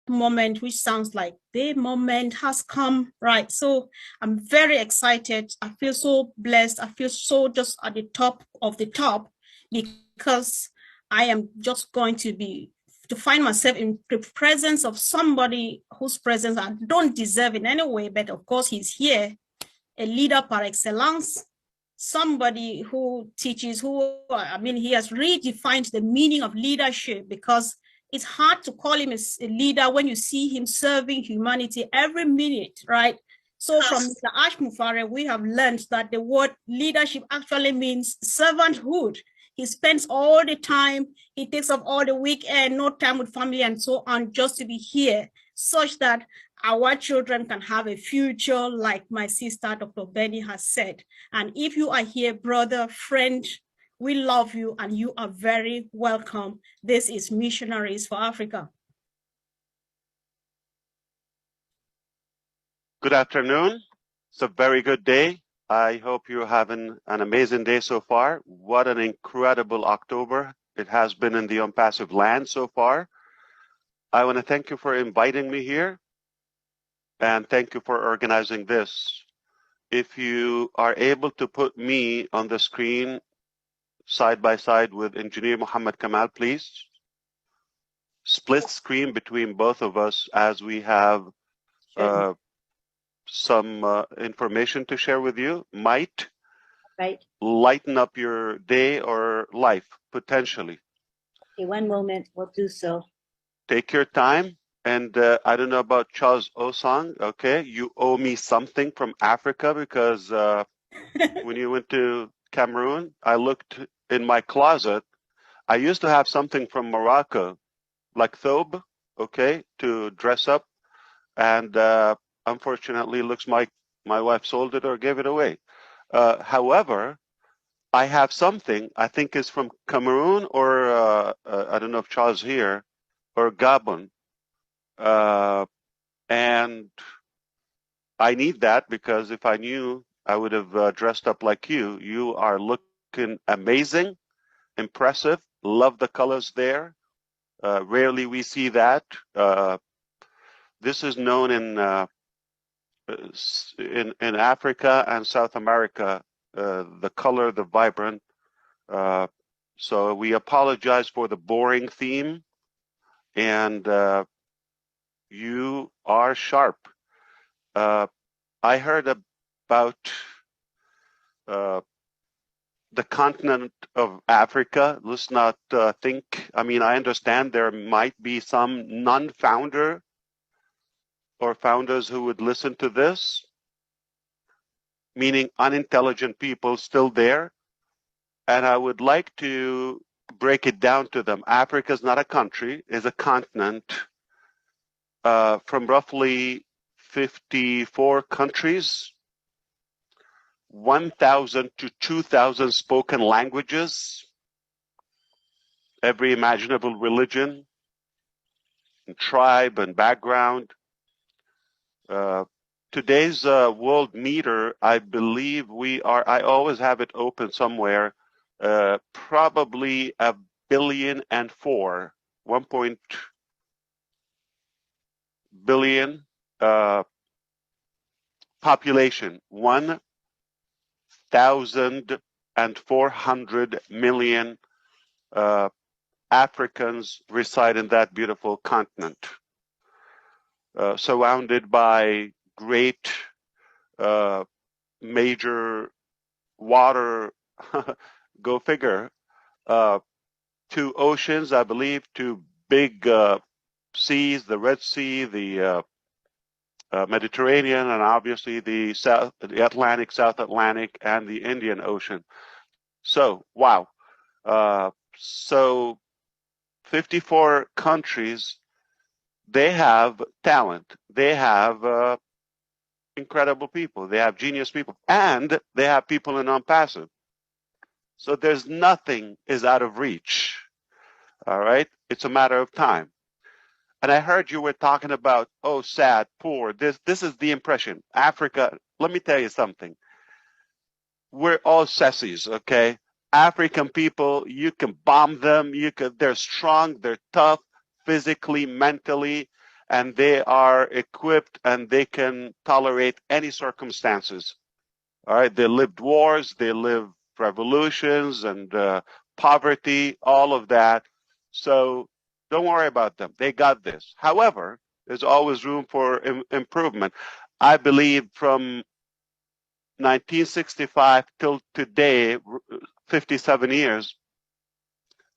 moment, which sounds like the moment has come, right? So I'm very excited. I feel so blessed. I feel so just at the top of the top because I am just going to find myself in the presence of somebody whose presence I don't deserve in any way, but of course he's here, a leader par excellence, somebody who teaches, he has redefined the meaning of leadership, because it's hard to call him a leader when you see him serving humanity every minute, right? So from Mr. Ash Mufareh, we have learned that the word leadership actually means servanthood. He spends all the time, he takes up all the weekend, no time with family and so on, just to be here, such that our children can have a future, like my sister, Dr. Benny, has said. And if you are here, brother, friend, we love you and you are very welcome. This is Missionaries for Africa. Good afternoon. It's a very good day. I hope you're having an amazing day so far. What an incredible October it has been in the Unpassive land so far. I want to thank you for inviting me here, and thank you for organizing this. If you are able to put me on the screen side by side with Engineer Muhammad Kamal, please. Split screen between both of us, as we have some information to share with you. Might lighten up your day or life, potentially. Okay, one moment, we'll do so. Take your time. And I don't know about Charles Osang, okay? You owe me something from Africa, because when you went to Cameroon, I looked in my closet. I used to have something from Morocco, like thobe, okay, to dress up. And unfortunately, it looks like my wife sold it or gave it away. However, I have something, I think is from Cameroon, or I don't know if Charles here, or Gabon. And I need that, because if I knew, I would have dressed up like you. You are looking amazing, impressive, love the colors there. Rarely we see that. This is known in Africa and South America, the color, the vibrant. So we apologize for the boring theme, and you are sharp. I heard about the continent of Africa. Let's not think, I mean, I understand there might be some non-founder or founders who would listen to this, meaning unintelligent people still there. And I would like to break it down to them. Africa is not a country, it's a continent from roughly 54 countries, 1,000 to 2,000 spoken languages, every imaginable religion, and tribe and background. Today's world meter, I believe I always have it open somewhere, probably 1.4 billion, 1 billion population, 1,400 million Africans reside in that beautiful continent, surrounded by great major water, go figure, 2 oceans, I believe, 2 big seas, the Red Sea, the Mediterranean, and obviously the Atlantic, South Atlantic, and the Indian Ocean. So, wow. So 54 countries, they have talent. They have incredible people. They have genius people. And they have people in Unpassive. So there's nothing is out of reach. All right? It's a matter of time. And I heard you were talking about, oh, sad, poor. This is the impression. Africa, let me tell you something. We're all sissies, okay? African people, you can bomb them. They're strong, they're tough, physically, mentally. and they are equipped and they can tolerate any circumstances. All right, they lived wars, they lived revolutions and poverty, all of that. So don't worry about them. They got this. However, there's always room for improvement. I believe from 1965 till today, 57 years,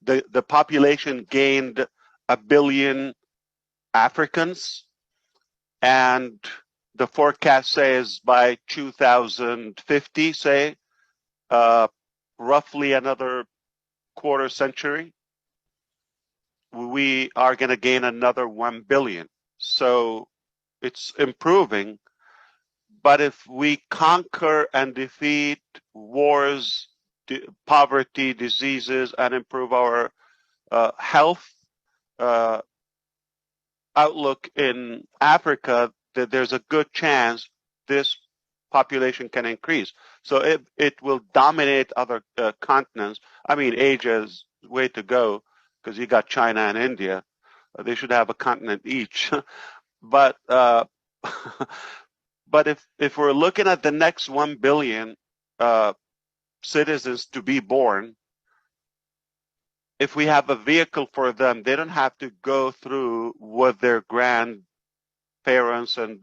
the population gained 1 billion Africans, and the forecast says by 2050, say, roughly another quarter century, we are going to gain another 1 billion. So it's improving. But if we conquer and defeat wars, poverty, diseases, and improve our health outlook in Africa, that there's a good chance this population can increase. So it will dominate other continents. I mean, Asia's way to go because you got China and India. They should have a continent each. But but if we're looking at the next 1 billion citizens to be born, if we have a vehicle for them, they don't have to go through what their grandparents and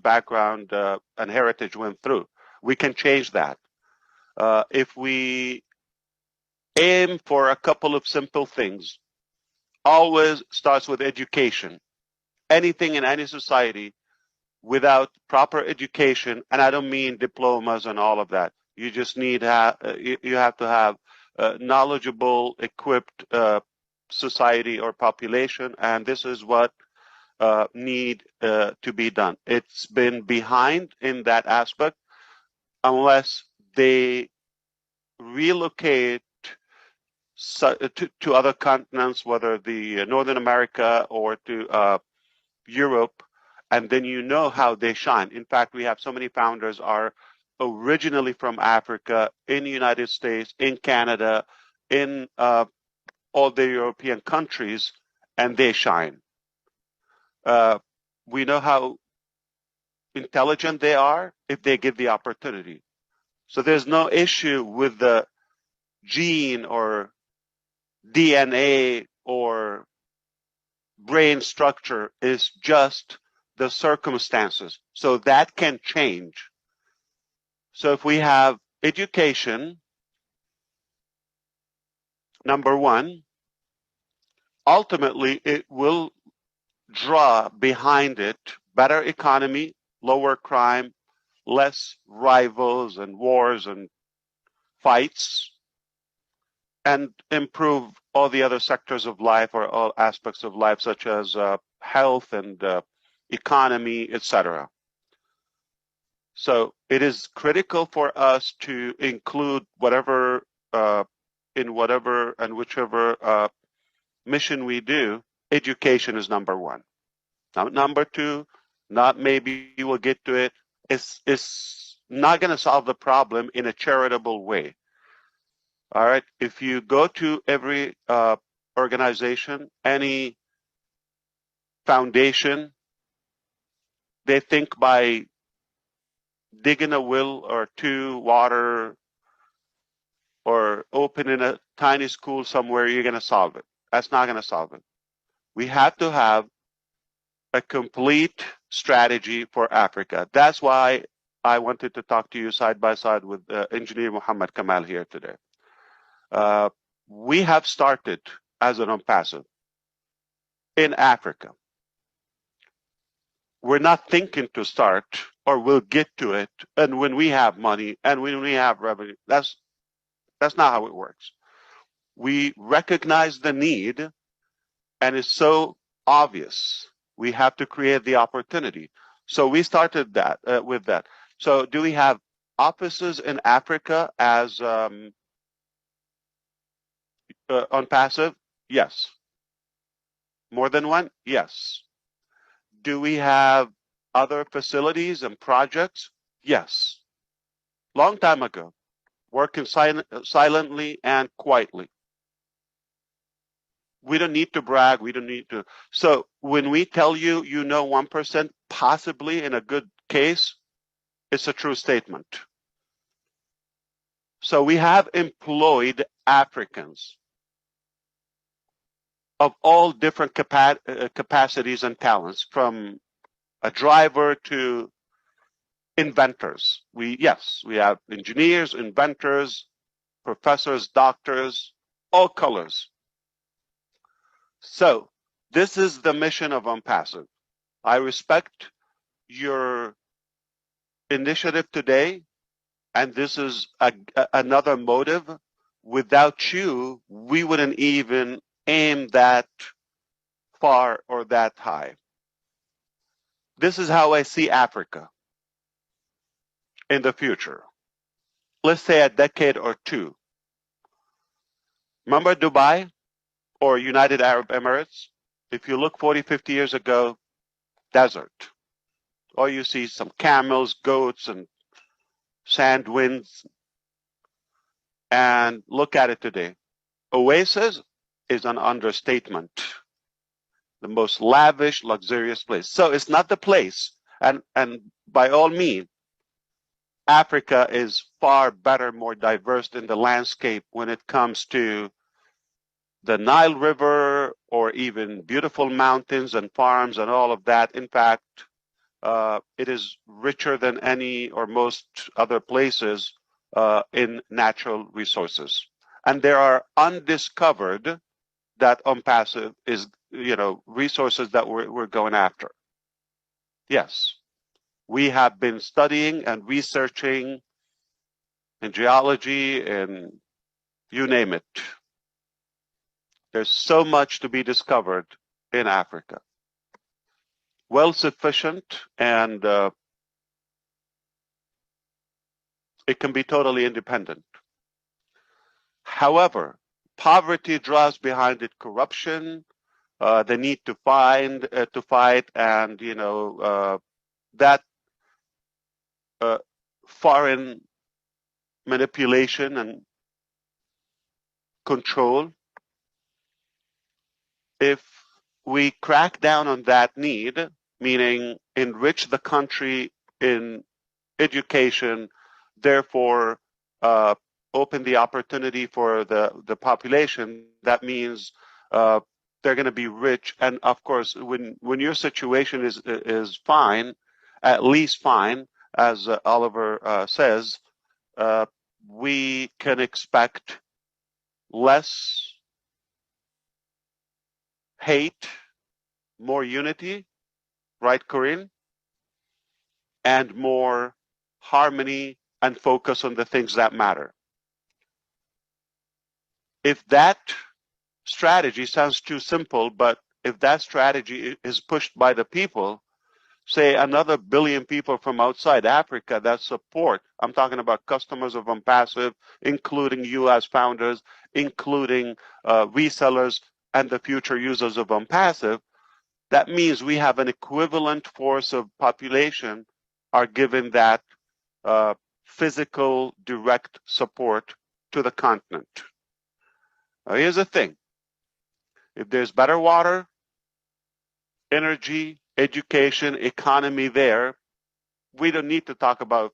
background and heritage went through. We can change that. If we aim for a couple of simple things, always starts with education. Anything in any society without proper education, and I don't mean diplomas and all of that. You just need you have to have knowledgeable, equipped society or population, and this is what need to be done. It's been behind in that aspect unless they relocate to other continents, whether the Northern America or to Europe, and then you know how they shine. In fact, we have so many founders are originally from Africa, in the United States, in Canada, in all the European countries, and they shine. We know how intelligent they are if they give the opportunity. So there's no issue with the gene or DNA or brain structure, is just the circumstances. So that can change. So if we have education, number one, ultimately it will draw behind it better economy, lower crime, less rivals and wars and fights, and improve all the other sectors of life or all aspects of life, such as health and economy, etc. So it is critical for us to include whatever, in whatever and whichever mission we do, education is number one. Now, number two, not maybe we'll get to it, it's not going to solve the problem in a charitable way. All right, if you go to every organization, any foundation, they think by digging a well or two water or opening a tiny school somewhere, you're going to solve it. That's not going to solve it. We have to have a complete strategy for Africa. That's why I wanted to talk to you side by side with Engineer Muhammad Kamal here today. We have started as an on-passive in Africa. We're not thinking to start, or we'll get to it, and when we have money and when we have revenue. That's not how it works. We recognize the need, and it's so obvious. We have to create the opportunity. So we started that with that. So do we have offices in Africa as on passive? Yes. More than one? Yes. Do we have other facilities and projects? Yes. Long time ago, working silently and quietly. We don't need to brag. We don't need to. So when we tell you, 1%, possibly in a good case, it's a true statement. So we have employed Africans of all different capacities and talents, from a driver to inventors. We have engineers, inventors, professors, doctors, all colors. So this is the mission of Unpassive. I respect your initiative today, and this is another motive. Without you, we wouldn't even aim that far or that high. This is how I see Africa in the future. Let's say a decade or two. Remember Dubai or United Arab Emirates? If you look 40, 50 years ago, desert. Or you see some camels, goats, and sand winds. And look at it today. Oasis is an understatement. The most lavish, luxurious place. So it's not the place. And by all means, Africa is far better, more diverse in the landscape when it comes to the Nile River or even beautiful mountains and farms and all of that. In fact, it is richer than any or most other places in natural resources. And there are undiscovered that Unpassive is, resources that we're going after. Yes, we have been studying and researching in geology and you name it. There's so much to be discovered in Africa. Well sufficient, and it can be totally independent. However, poverty draws behind it corruption, the need to fight, and that foreign manipulation and control. If we crack down on that need, meaning enrich the country in education, therefore open the opportunity for the population, that means they're going to be rich. And of course, when your situation is fine, at least fine, as Oliver says, we can expect less hate, more unity, right, Corinne? And more harmony and focus on the things that matter. If that strategy sounds too simple, but if that strategy is pushed by the people, say another billion people from outside Africa that support, I'm talking about customers of Unpassive, including you as founders, including resellers and the future users of Unpassive, that means we have an equivalent force of population are given that physical direct support to the continent. Now, here's the thing. If there's better water, energy, education, economy there, we don't need to talk about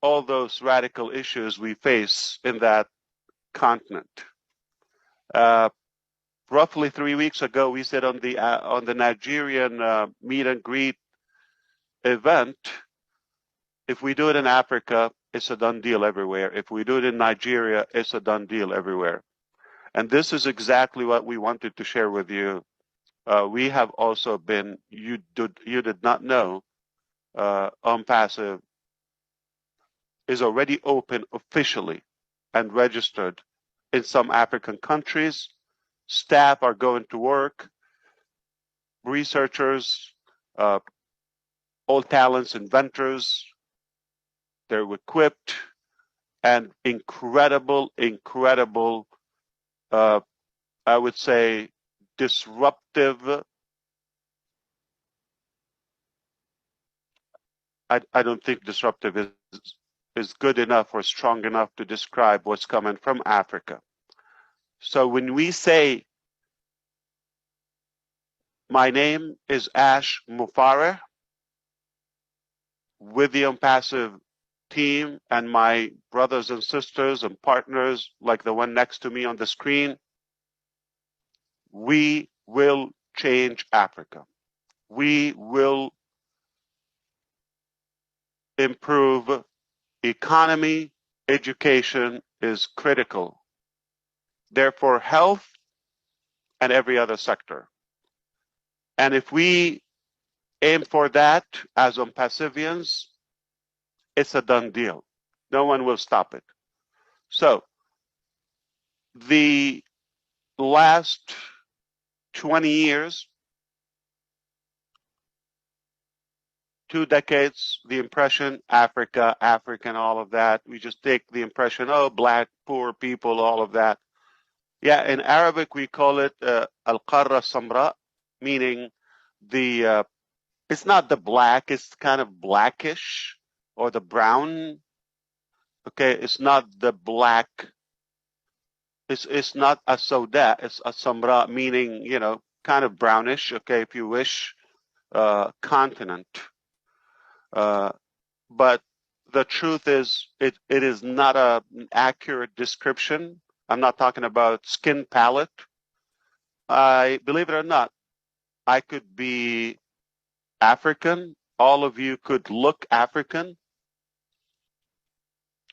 all those radical issues we face in that continent. Roughly 3 weeks ago, we said on the Nigerian meet and greet event, if we do it in Africa, it's a done deal everywhere. If we do it in Nigeria, it's a done deal everywhere. And this is exactly what we wanted to share with you. We have also been, you did not know, Unpassive is already open officially and registered in some African countries. Staff are going to work, researchers, all talents, inventors, they're equipped, and incredible, I would say, disruptive. I don't think disruptive is good enough or strong enough to describe what's coming from Africa. So when we say, my name is Ash Mufareh, with the Impassive team and my brothers and sisters and partners like the one next to me on the screen, we will change Africa. We will improve economy. Education is critical. Therefore, health and every other sector. And if we aim for that as Impassivians, it's a done deal. No one will stop it. So the last 20 years, 2 decades, the impression, Africa, African, all of that. We just take the impression, oh, black, poor people, all of that. Yeah, in Arabic, we call it al-qarra samra, meaning the, it's not the black, it's kind of blackish or the brown. Okay, it's not the black. It's not a soda, it's a samra, meaning, you know, kind of brownish, okay, if you wish, continent. But the truth is, it is not an accurate description. I'm not talking about skin palette. I believe it or not, I could be African. All of you could look African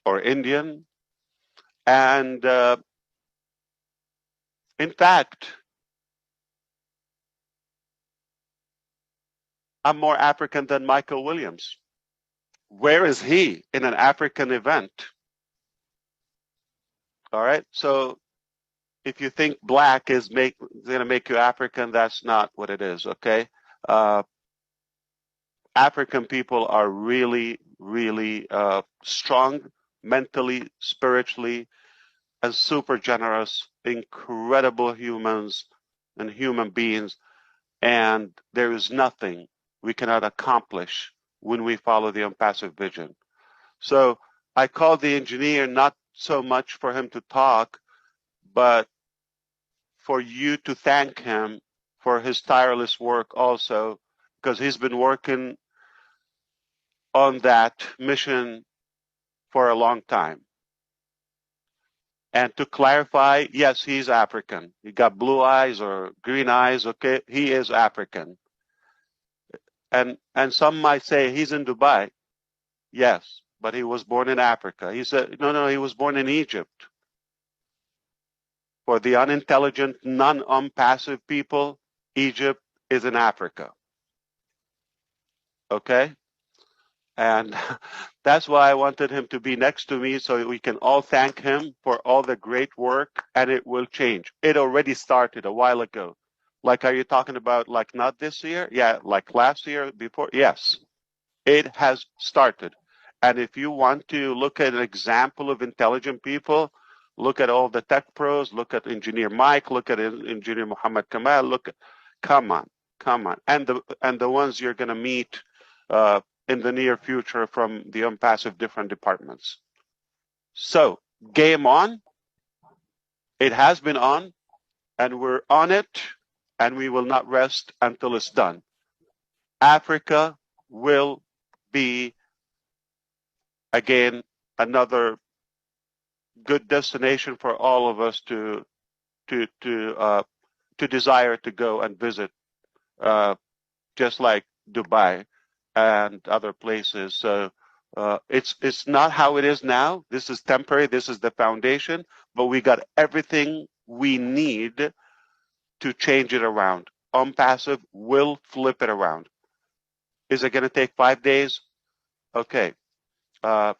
or Indian. And in fact, I'm more African than Michael Williams. Where is he in an African event? All right. So if you think black is going to make you African, that's not what it is. Okay. African people are really, really strong mentally, spiritually, and super generous, incredible humans and human beings. And there is nothing we cannot accomplish when we follow the impassive vision. So I called the engineer not so much for him to talk, but for you to thank him for his tireless work also, because he's been working on that mission for a long time. And to clarify, yes, he's African. He got blue eyes or green eyes, okay? He is African. And some might say he's in Dubai. Yes, but he was born in Africa. He said, no, he was born in Egypt. For the unintelligent, non-passive people, Egypt is in Africa. Okay? And that's why I wanted him to be next to me so we can all thank him for all the great work, and it will change. It already started a while ago. Like, are you talking about like not this year? Yeah, like last year, before? Yes, it has started. And if you want to look at an example of intelligent people, look at all the tech pros, look at Engineer Mike, look at Engineer Muhammad Kamal, come on. And the ones you're going to meet in the near future from the impassive different departments. So game on. It has been on, and we're on it, and we will not rest until it's done. Africa will be, again, another good destination for all of us to desire to go and visit, just like Dubai and other places. So it's not how it is now. This is temporary. This is the foundation, but we got everything we need to change it around. Passive will flip it around. Is it going to take 5 days? Okay. Yeah,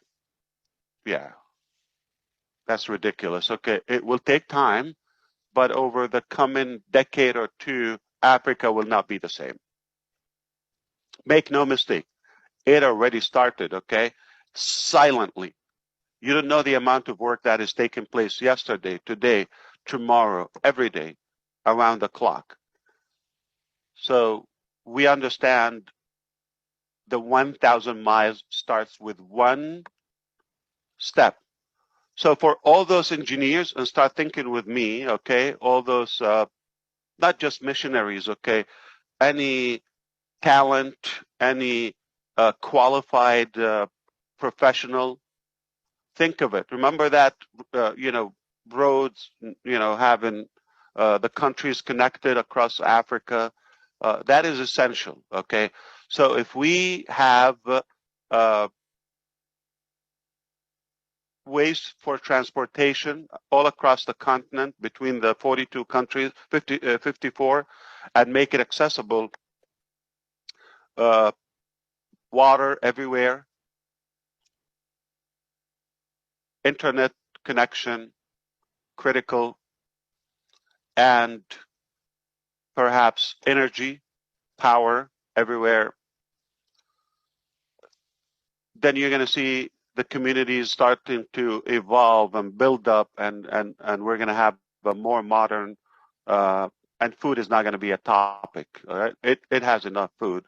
that's ridiculous. Okay, it will take time, but over the coming decade or two, Africa will not be the same. Make no mistake, it already started, okay? Silently. You don't know the amount of work that is taking place yesterday, today, tomorrow, every day, around the clock. So we understand the 1,000 miles starts with one step. So for all those engineers, and start thinking with me, okay, all those, not just missionaries, okay, any talent, any qualified professional, think of it. Remember that, roads, having the countries connected across Africa, that is essential, okay? So if we have ways for transportation all across the continent between the 42 countries, 54, and make it accessible, uh, water everywhere, internet connection, critical, and perhaps energy, power everywhere, then you're going to see the communities starting to evolve and build up, and we're going to have a more modern, and food is not going to be a topic. All right? It has enough food,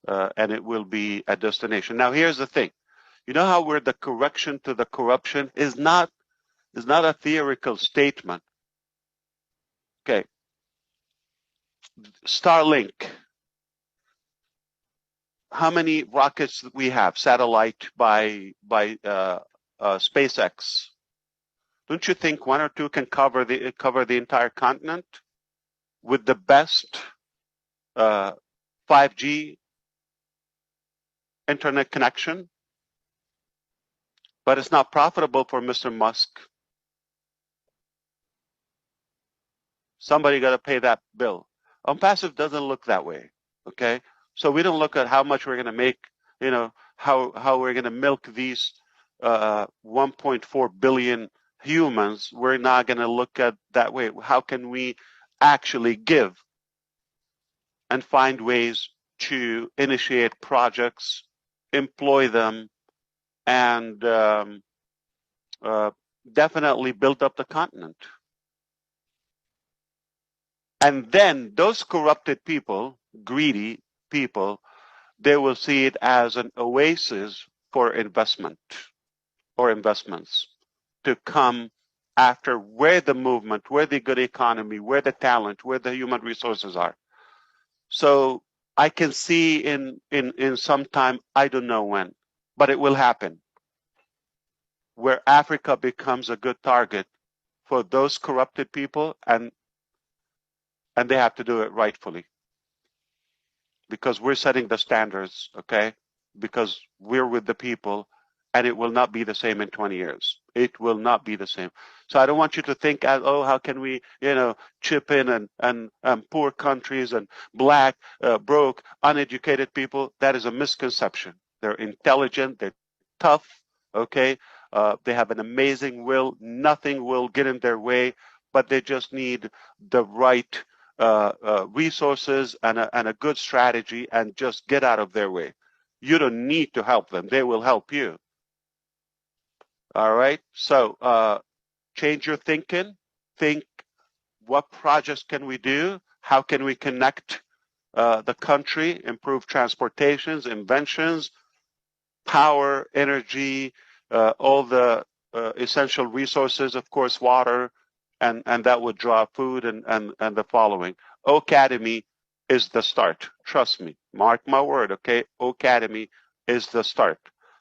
and it will be a destination. Now, here's the thing. You know how we're the correction to the corruption is not a theoretical statement. Okay, Starlink. How many rockets we have? Satellite by SpaceX. Don't you think one or two can cover the entire continent with the best 5G internet connection? But it's not profitable for Mr. Musk. Somebody got to pay that bill. Passive doesn't look that way. Okay, so we don't look at how much we're going to make. How we're going to milk these 1.4 billion humans. We're not going to look at that way. How can we actually give and find ways to initiate projects, employ them, and definitely build up the continent. And then those corrupted people, greedy people, they will see it as an oasis for investment or investments to come after where the movement, where the good economy, where the talent, where the human resources are. So I can see in some time, I don't know when, but it will happen, where Africa becomes a good target for those corrupted people, and they have to do it rightfully, because we're setting the standards, okay? Because we're with the people, and it will not be the same in 20 years. It will not be the same. So I don't want you to think, oh, how can we, chip in and poor countries and black, broke, uneducated people. That is a misconception. They're intelligent, they're tough, okay? They have an amazing will. Nothing will get in their way, but they just need the right resources and a good strategy, and just get out of their way. You don't need to help them. They will help you. All right. So change your thinking. Think, what projects can we do? How can we connect the country, improve transportations, inventions, power, energy, all the essential resources, of course, water, and that would draw food and the following. Academy is the start. Trust me. Mark my word, okay? Academy is the start.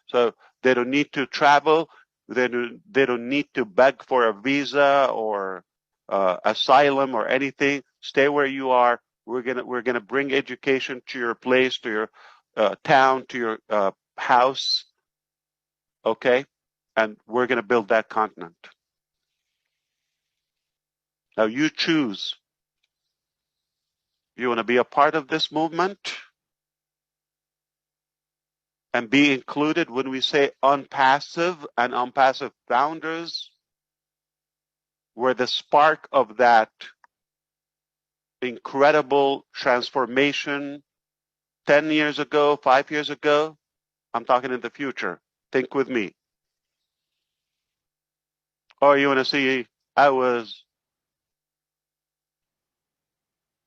So they don't need to travel. They don't need to beg for a visa or asylum or anything. Stay where you are. We're gonna bring education to your place, to your town, to your house, okay? And we're going to build that continent. Now you choose. You want to be a part of this movement and be included when we say unpassive and unpassive founders, where the spark of that incredible transformation 10 years ago, 5 years ago, I'm talking in the future. Think with me. Or you want to see, I was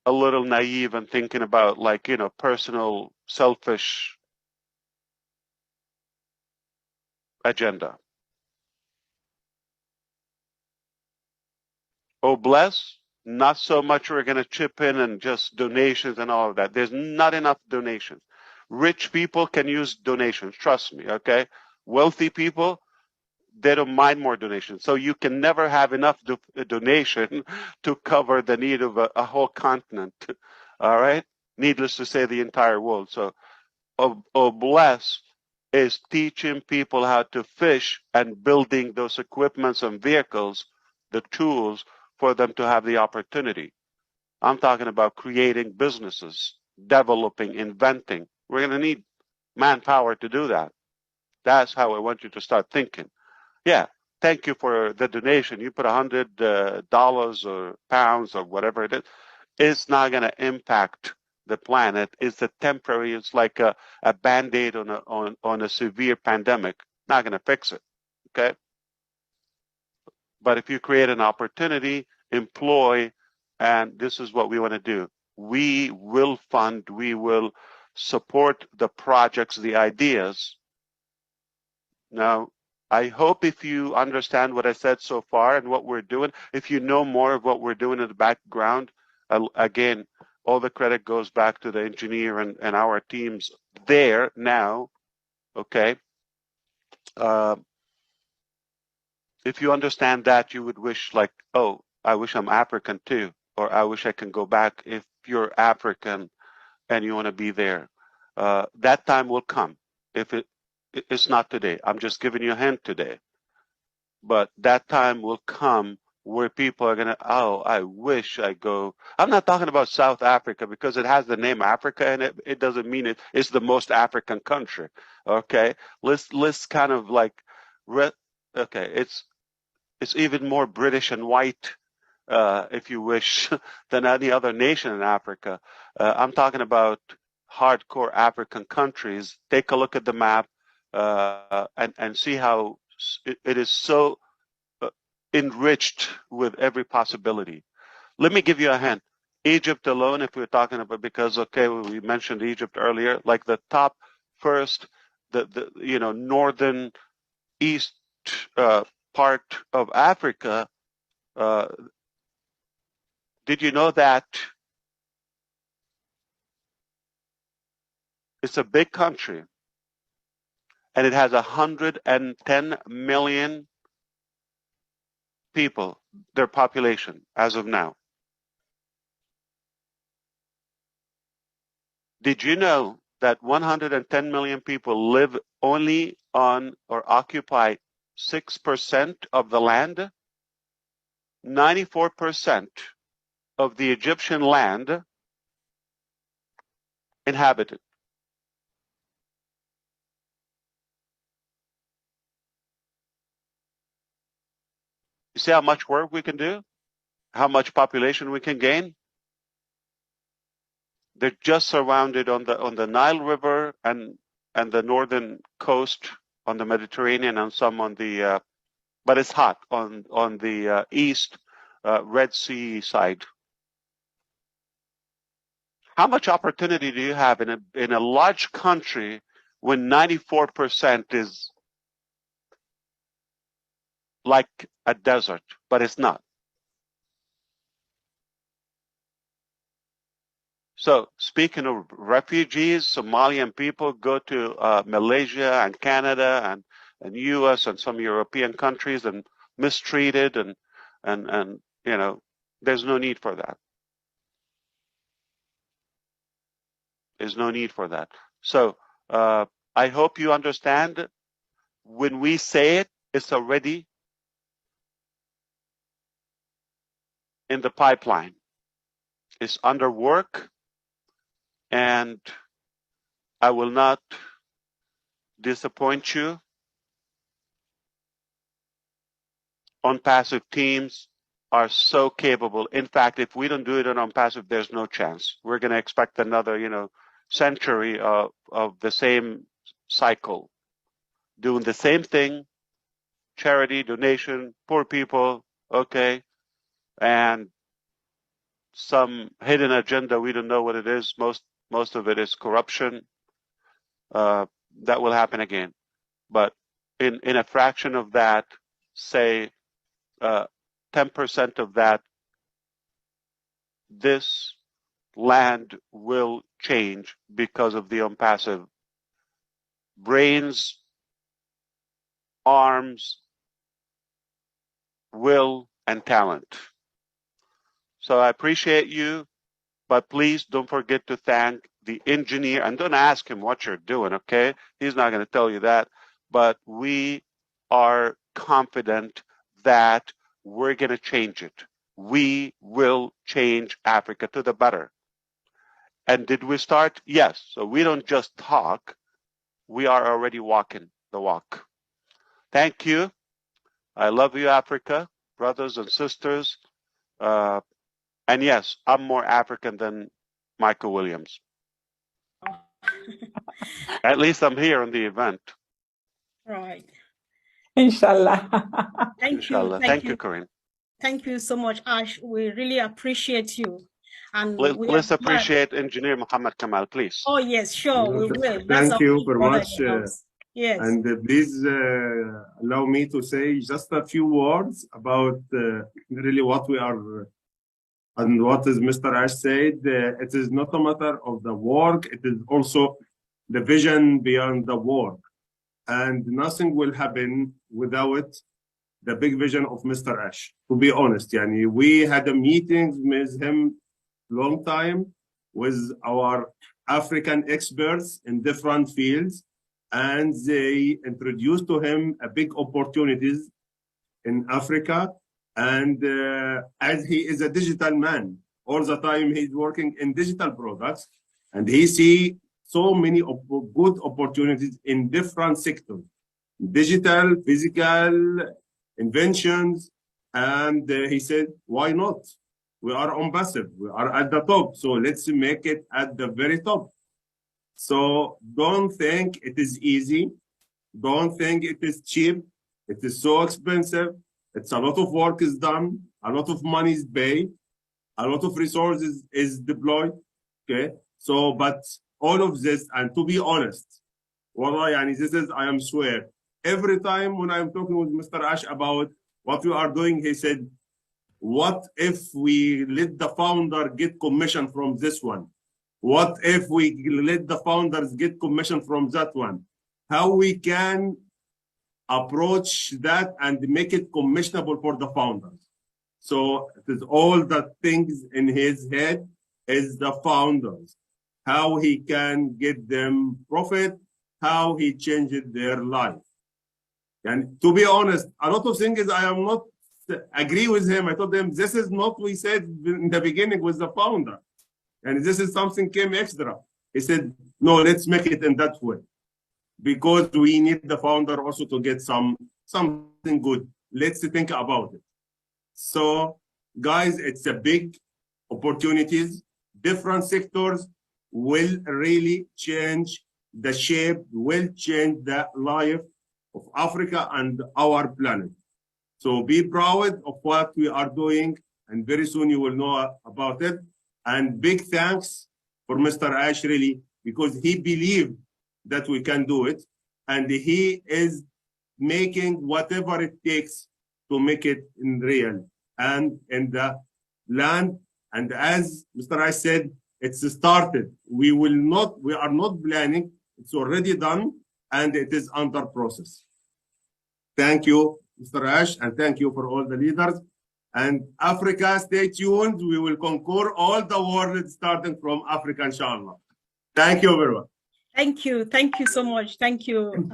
a little naive and thinking about, like, personal, selfish agenda. Oh, bless. Not so much we're going to chip in and just donations and all of that. There's not enough donations. Rich people can use donations. Trust me. Okay. Wealthy people, they don't mind more donations. So you can never have enough donation to cover the need of a whole continent. All right. Needless to say, the entire world. So, bless is teaching people how to fish and building those equipments and vehicles, the tools for them to have the opportunity. I'm talking about creating businesses, developing, inventing. We're going to need manpower to do that. That's how I want you to start thinking. Yeah, thank you for the donation. You put $100 or pounds or whatever it is. It's not going to impact the planet. It's a temporary. It's like a band-aid on a severe pandemic. Not going to fix it. Okay. But if you create an opportunity, employ, and this is what we want to do. We will fund. We will support the projects, the ideas. Now, I hope if you understand what I said so far and what we're doing, if you know more of what we're doing in the background, again, all the credit goes back to the engineer and our teams there now, okay? If you understand that, you would wish like, oh, I wish I'm African too, or I wish I can go back if you're African and you want to be there. That time will come. If it's not today. I'm just giving you a hint today. But that time will come where people are going to, oh, I wish I go. I'm not talking about South Africa because it has the name Africa in it. It doesn't mean it's the most African country. Okay. Let's kind of like, okay. It's even more British and white, if you wish, than any other nation in Africa. I'm talking about hardcore African countries. Take a look at the map, and see how it is so enriched with every possibility. Let me give you a hint. Egypt alone, if we're talking about, because okay, we mentioned Egypt earlier, like the top first, the northern east part of Africa. Did you know that it's a big country and it has 110 million people, their population as of now? Did you know that 110 million people live only on or occupy 6% of the land? 94% of the Egyptian land inhabited. You see how much work we can do? How much population we can gain? They're just surrounded on the Nile River and the northern coast on the Mediterranean and some on the but it's hot on the east Red Sea side. How much opportunity do you have in a large country when 94% is like a desert, but it's not? So speaking of refugees, Somalian people go to Malaysia and Canada and U.S. and some European countries and mistreated and there's no need for that. There's no need for that. So I hope you understand when we say it, it's already in the pipeline. It's under work, and I will not disappoint you. On-passive teams are so capable. In fact, if we don't do it on passive, there's no chance. We're going to expect another, century of the same cycle, doing the same thing, charity, donation, poor people, okay, and some hidden agenda. We don't know what it is. Most of it is corruption. That will happen again. But in a fraction of that, say 10% of that this land will change because of the impassive brains, arms, will, and talent. So I appreciate you, but please don't forget to thank the engineer, and don't ask him what you're doing, okay? He's not going to tell you that, but we are confident that we're going to change it. We will change Africa to the better. And did we start? Yes. So we don't just talk, we are already walking the walk. Thank you. I love you, Africa, brothers and sisters. And yes, I'm more African than Michael Williams. At least I'm here on the event. Right. Inshallah. Thank Inshallah. you. Thank you, Corinne. Thank you so much, Ash. We really appreciate you. And Let's appreciate Engineer Muhammad Kamal, please. Oh, yes, sure, we will. Thank you very much. Yes. And please allow me to say just a few words about really what we are and what is Mr. Ash said. It is not a matter of the work, it is also the vision beyond the work. And nothing will happen without the big vision of Mr. Ash. To be honest, yani, we had a meeting with him long time with our African experts in different fields, and they introduced to him a big opportunities in Africa. And as he is a digital man, all the time he's working in digital products, and he see so many good opportunities in different sectors, digital, physical, inventions. And he said, why not? We are on passive, we are at the top, so let's make it at the very top. So don't think it is easy, don't think it is cheap, it is so expensive. It's a lot of work is done, a lot of money is paid, a lot of resources is deployed, okay? So, but all of this, and to be honest, wallah, yani, this is, I am swear, every time when I'm talking with Mr. Ash about what we are doing, he said, what if we let the founder get commission from this one? What if we let the founders get commission from that one? How we can approach that and make it commissionable for the founders? So it is all the things in his head is the founders, how he can get them profit, how he changed their life. And to be honest, a lot of things I am not agree with him. I told them, this is not what we said in the beginning with the founder. And this is something came extra. He said, no, let's make it in that way. Because we need the founder also to get something good. Let's think about it. So guys, it's a big opportunities. Different sectors will really change the shape, will change the life of Africa and our planet. So be proud of what we are doing, and very soon you will know about it. And big thanks for Mr. Ash, really, because he believed that we can do it, and he is making whatever it takes to make it in real and in the land. And as Mr. Ash said, it's started. We are not planning. It's already done, and it is under process. Thank you, Mr. Ash, and thank you for all the leaders. And Africa, stay tuned. We will conquer all the world starting from Africa, inshallah. Thank you very much. Thank you. Thank you so much. Thank you,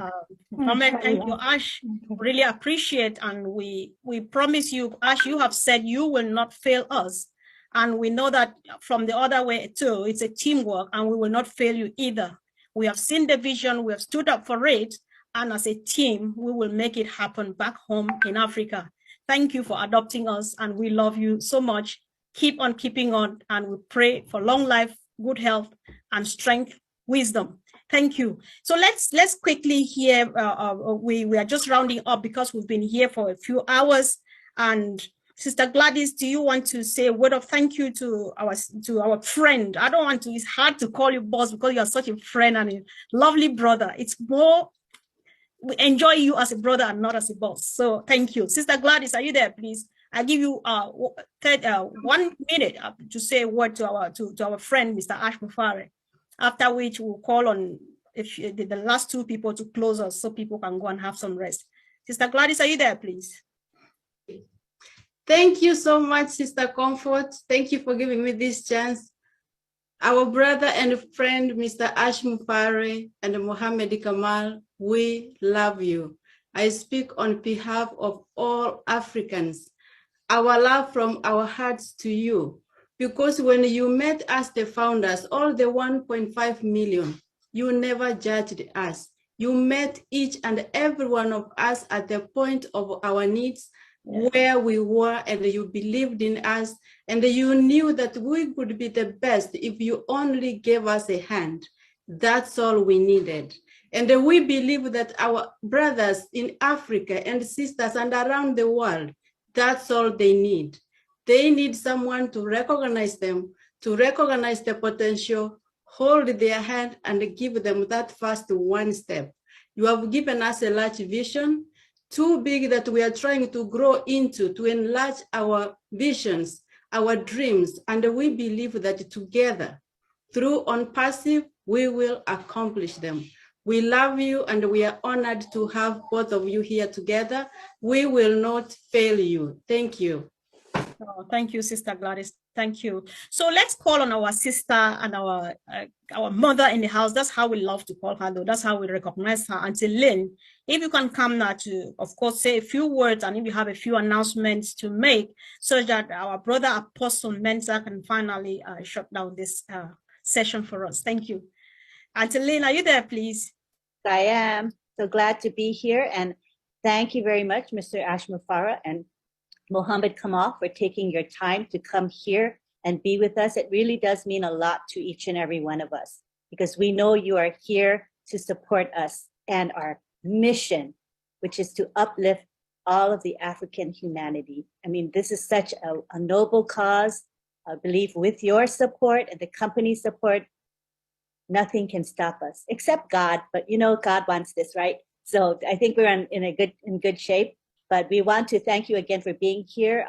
Mohammed. Thank you, Ash. Really appreciate. And we promise you, Ash, you have said you will not fail us. And we know that from the other way too, it's a teamwork, and we will not fail you either. We have seen the vision, we have stood up for it, and as a team, we will make it happen back home in Africa. Thank you for adopting us, and we love you so much. Keep on keeping on, and we pray for long life, good health, and strength, wisdom. Thank you. So let's quickly hear, we are just rounding up because we've been here for a few hours. And Sister Gladys, do you want to say a word of thank you to our friend? I don't want to, it's hard to call you boss because you are such a friend and a lovely brother. It's more, we enjoy you as a brother and not as a boss. So thank you. Sister Gladys, are you there, please? I give you 1 minute to say a word to our friend, Mr. Ash Mufareh, after which we'll call on the last two people to close us so people can go and have some rest. Sister Gladys, are you there, please? Thank you so much, Sister Comfort. Thank you for giving me this chance. Our brother and friend, Mr. Ash Mufareh and Mohammed Kamal, we love you. I speak on behalf of all Africans. Our love from our hearts to you, because when you met us, the founders, all the 1.5 million, you never judged us. You met each and every one of us at the point of our needs, where we were, and you believed in us, and you knew that we could be the best if you only gave us a hand. That's all we needed. And we believe that our brothers in Africa and sisters and around the world, that's all they need. They need someone to recognize them, to recognize the potential, hold their hand, and give them that first one step. You have given us a large vision, too big that we are trying to grow into, to enlarge our visions, our dreams, and we believe that together, through OnPassive, we will accomplish them. We love you, and we are honored to have both of you here together. We will not fail you. Thank you. Oh, thank you, Sister Gladys. Thank you. So let's call on our sister and our mother in the house. That's how we love to call her, though. That's how we recognize her. Auntie Lynn, if you can come now to, of course, say a few words, and if you have a few announcements to make, so that our brother Apostle Mensah can finally shut down this session for us. Thank you. Auntie Lynn, are you there, please? I am so glad to be here, and thank you very much, Mr. Ash Mufareh and Mohammed Kamal, for taking your time to come here and be with us. It really does mean a lot to each and every one of us, because we know you are here to support us and our mission, which is to uplift all of the African humanity. I mean, this is such a noble cause. I believe with your support and the company's support, nothing can stop us except God. But you know, God wants this, right? So I think we're in good shape. But we want to thank you again for being here.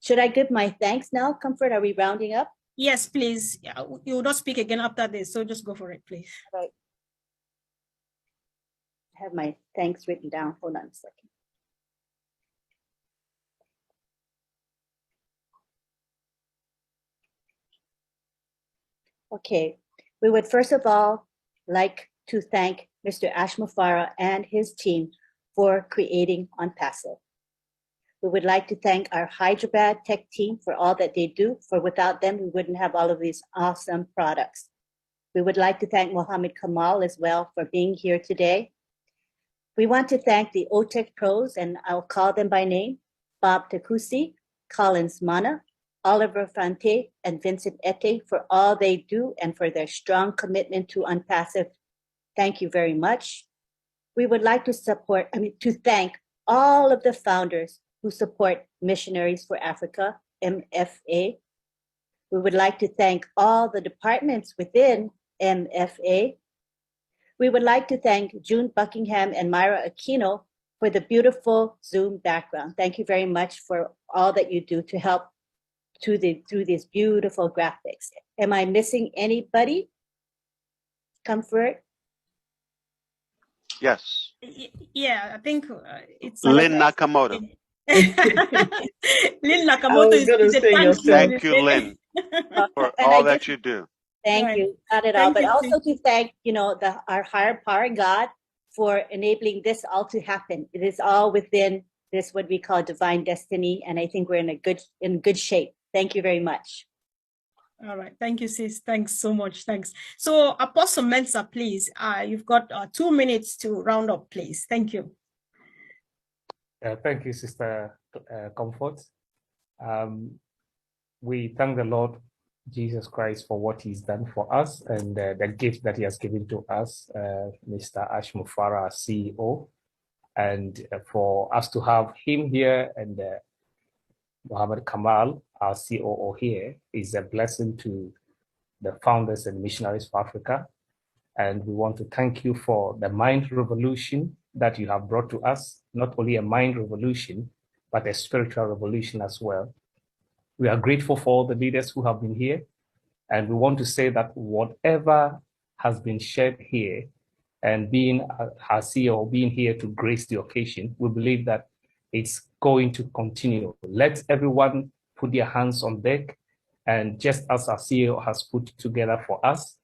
Should I give my thanks now, Comfort? Are we rounding up? Yes, please. You will not speak again after this, so just go for it, please. Right. I have my thanks written down. Hold on a second. Okay. We would first of all like to thank Mr. Ash Mufareh and his team for creating OnPassive. We would like to thank our Hyderabad tech team for all that they do, for without them, we wouldn't have all of these awesome products. We would like to thank Mohammed Kamal as well for being here today. We want to thank the OTech pros, and I'll call them by name: Bob Takusi, Collins Mana, Oliver Fante, and Vincent Ete, for all they do and for their strong commitment to OnPassive. Thank you very much. We would like to thank all of the founders who support Missionaries for Africa, MFA. We would like to thank all the departments within MFA. We would like to thank June Buckingham and Myra Aquino for the beautiful Zoom background. Thank you very much for all that you do to help through these beautiful graphics. Am I missing anybody? Comfort? Yes. Yeah, I think it's Lynn Nakamoto. Lynn Nakamoto is a thank you. Thank you, Lynn, for all that you do. Thank you. Not at all, but also to thank, our higher power, God, for enabling this all to happen. It is all within this, what we call divine destiny, and I think we're in good shape. Thank you very much. All right. Thank you, sis. Thanks so much. Thanks. So Apostle Mensah, please, you've got 2 minutes to round up, please. Thank you. Thank you, Sister Comfort. We thank the Lord Jesus Christ for what he's done for us and the gift that he has given to us, Mr. Ash Mufareh, our CEO, and for us to have him here and Mohammed Kamal, our COO here, is a blessing to the founders and missionaries for Africa. And we want to thank you for the mind revolution that you have brought to us, not only a mind revolution, but a spiritual revolution as well. We are grateful for all the leaders who have been here. And we want to say that whatever has been shared here and being our CEO, being here to grace the occasion, we believe that it's going to continue. Let everyone put their hands on deck. And just as our CEO has put together for us,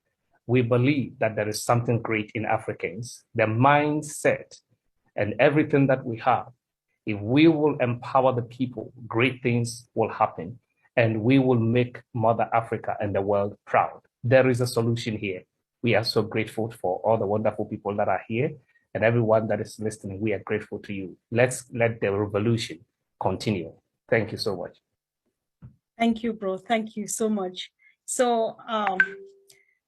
we believe that there is something great in Africans. The mindset and everything that we have, if we will empower the people, great things will happen. And we will make Mother Africa and the world proud. There is a solution here. We are so grateful for all the wonderful people that are here and everyone that is listening. We are grateful to you. Let's let the revolution continue. Thank you so much. Thank you, bro. Thank you so much. So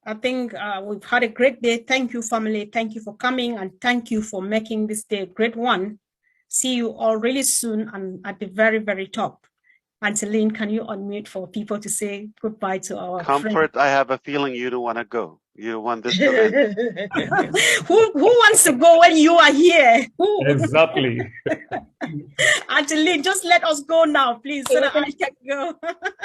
I think we've had a great day. Thank you, family. Thank you for coming and thank you for making this day a great one. See you all really soon and at the very, very top. Angeline, can you unmute for people to say goodbye to our Comfort, friend? I have a feeling you don't want to go. You want this to end. who wants to go when you are here? Exactly. Angeline, just let us go now, please, so that I can go.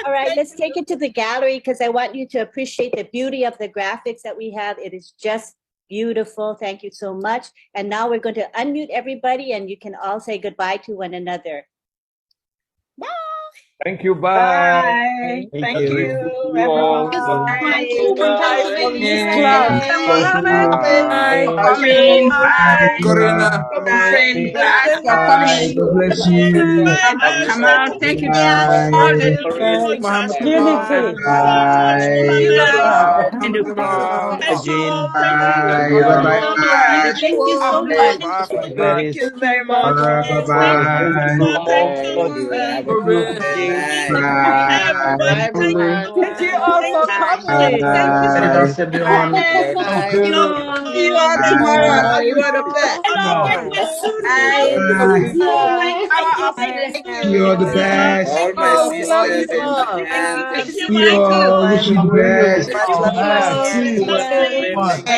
All right, let's take it to the gallery because I want you to appreciate the beauty of the graphics that we have. It is just beautiful. Thank you so much. And now we're going to unmute everybody and you can all say goodbye to one another. Bye. Thank you. Bye. Bye. Thank you, everyone. Thank you so Bye. much. Bye Have a from very this nice club. day. Bye. Bye. Coming. Bye, Corina. Friend, Bye. glad you're coming. God bless you. Kamal, thank you. Bye. Muhammad Kamal. Unity. Bye. And Muhammad Kamal. Bye. Bye-bye. Thank you so much. thank you very much. Bye-bye. Bye. Thank you all for coming. Thank you so Bye. much. See you all tomorrow. You are the best. Thank you all the best. All my Oh, we love you sisters all. and See you all. Wish you the best. Bye.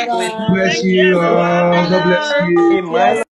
Bless you all. God bless you.